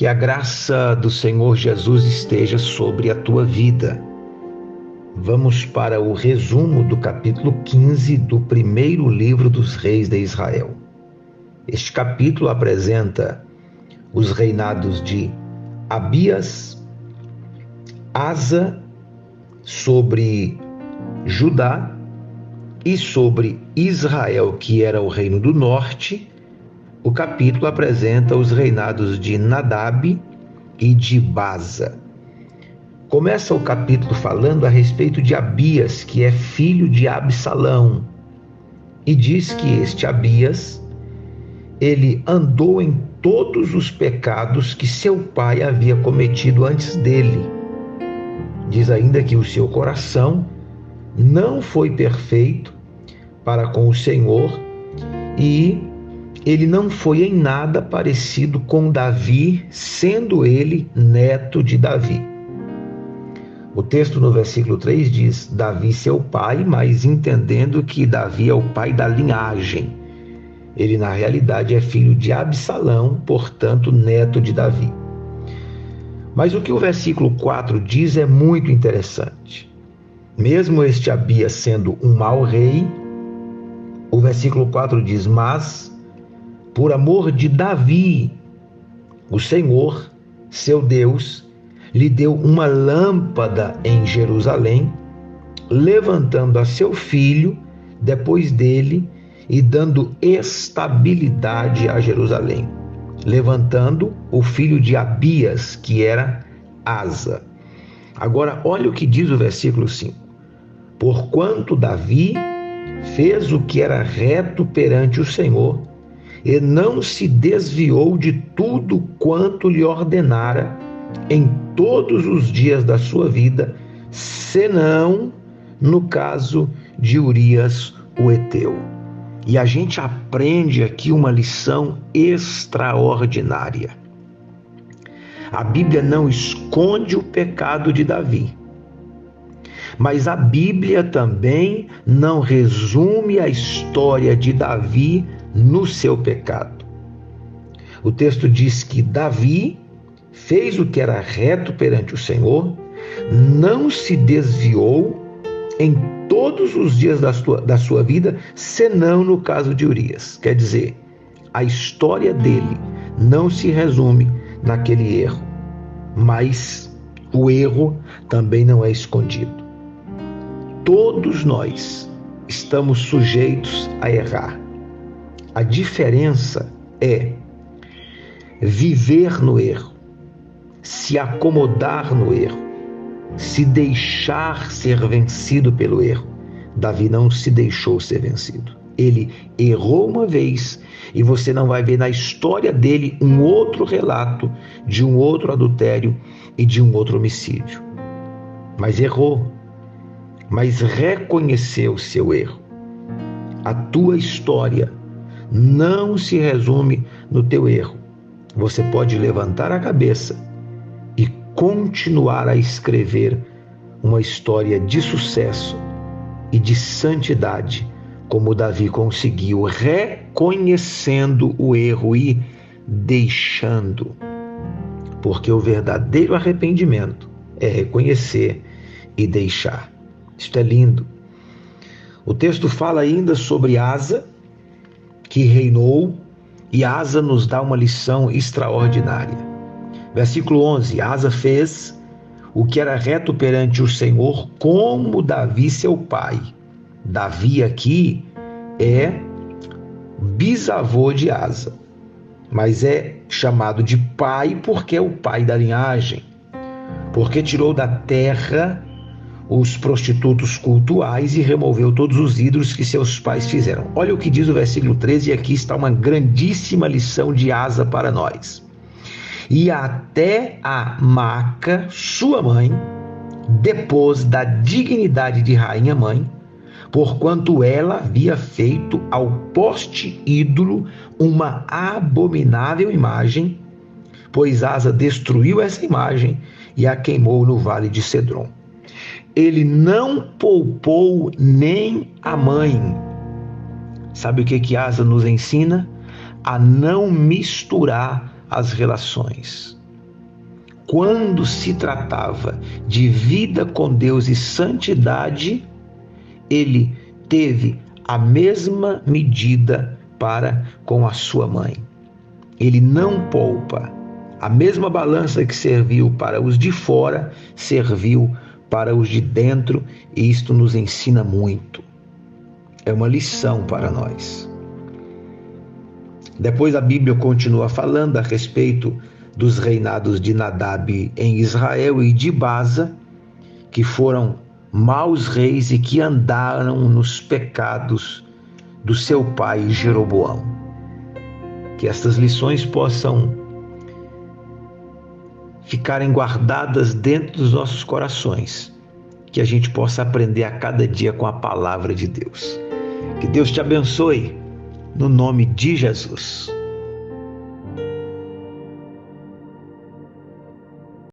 Que a graça do Senhor Jesus esteja sobre a tua vida. Vamos para o resumo do capítulo 15 do primeiro livro dos reis de Israel. Este capítulo apresenta os reinados de Abias, Asa sobre Judá e sobre Israel, que era o reino do norte. O capítulo apresenta os reinados de Nadab e de Baza. Começa o capítulo falando a respeito de Abias, que é filho de Absalão, e diz que este Abias, ele andou em todos os pecados que seu pai havia cometido antes dele. Diz ainda que o seu coração não foi perfeito para com o Senhor e ele não foi em nada parecido com Davi, sendo ele neto de Davi. O texto no versículo 3 diz: Davi seu pai, mas entendendo que Davi é o pai da linhagem. Ele na realidade é filho de Absalão, portanto neto de Davi. Mas o que o versículo 4 diz é muito interessante. Mesmo este Abias sendo um mau rei, o versículo 4 diz: mas por amor de Davi, o Senhor, seu Deus, lhe deu uma lâmpada em Jerusalém, levantando a seu filho depois dele e dando estabilidade a Jerusalém, levantando o filho de Abias, que era Asa. Agora, olha o que diz o versículo 5. Porquanto Davi fez o que era reto perante o Senhor, e não se desviou de tudo quanto lhe ordenara em todos os dias da sua vida, senão no caso de Urias o Heteu. E a gente aprende aqui uma lição extraordinária. A Bíblia não esconde o pecado de Davi, mas a Bíblia também não resume a história de Davi no seu pecado. O texto diz que Davi fez o que era reto perante o Senhor, não se desviou em todos os dias da sua vida, senão no caso de Urias. Quer dizer, a história dele não se resume naquele erro, mas o erro também não é escondido. Todos nós estamos sujeitos a errar. A diferença é viver no erro, se acomodar no erro, se deixar ser vencido pelo erro. Davi não se deixou ser vencido. Ele errou uma vez e você não vai ver na história dele um outro relato de um outro adultério e de um outro homicídio. Mas errou, mas reconheceu o seu erro. A tua história não se resume no teu erro. Você pode levantar a cabeça e continuar a escrever uma história de sucesso e de santidade, como Davi conseguiu, reconhecendo o erro e deixando. Porque o verdadeiro arrependimento é reconhecer e deixar. Isto é lindo. O texto fala ainda sobre Asa, que reinou, e Asa nos dá uma lição extraordinária. Versículo 11, Asa fez o que era reto perante o Senhor, como Davi seu pai. Davi aqui é bisavô de Asa, mas é chamado de pai porque é o pai da linhagem, porque tirou da terra os prostitutos cultuais e removeu todos os ídolos que seus pais fizeram. Olha o que diz o versículo 13, e aqui está uma grandíssima lição de Asa para nós. E até a Maaca, sua mãe, depôs da dignidade de rainha mãe, porquanto ela havia feito ao poste ídolo uma abominável imagem, pois Asa destruiu essa imagem e a queimou no vale de Cedron. Ele não poupou nem a mãe. Sabe o que Asa nos ensina? A não misturar as relações. quando se tratava de vida com Deus e santidade, ele teve a mesma medida para com a sua mãe. Ele não poupa. A mesma balança que serviu para os de fora, serviu para os de dentro, e isto nos ensina muito. É uma lição para nós. Depois a Bíblia continua falando a respeito dos reinados de Nadab em Israel e de Baza, que foram maus reis e que andaram nos pecados do seu pai Jeroboão. Que estas lições possam ficarem guardadas dentro dos nossos corações, que a gente possa aprender a cada dia com a palavra de Deus. Que Deus te abençoe, no nome de Jesus.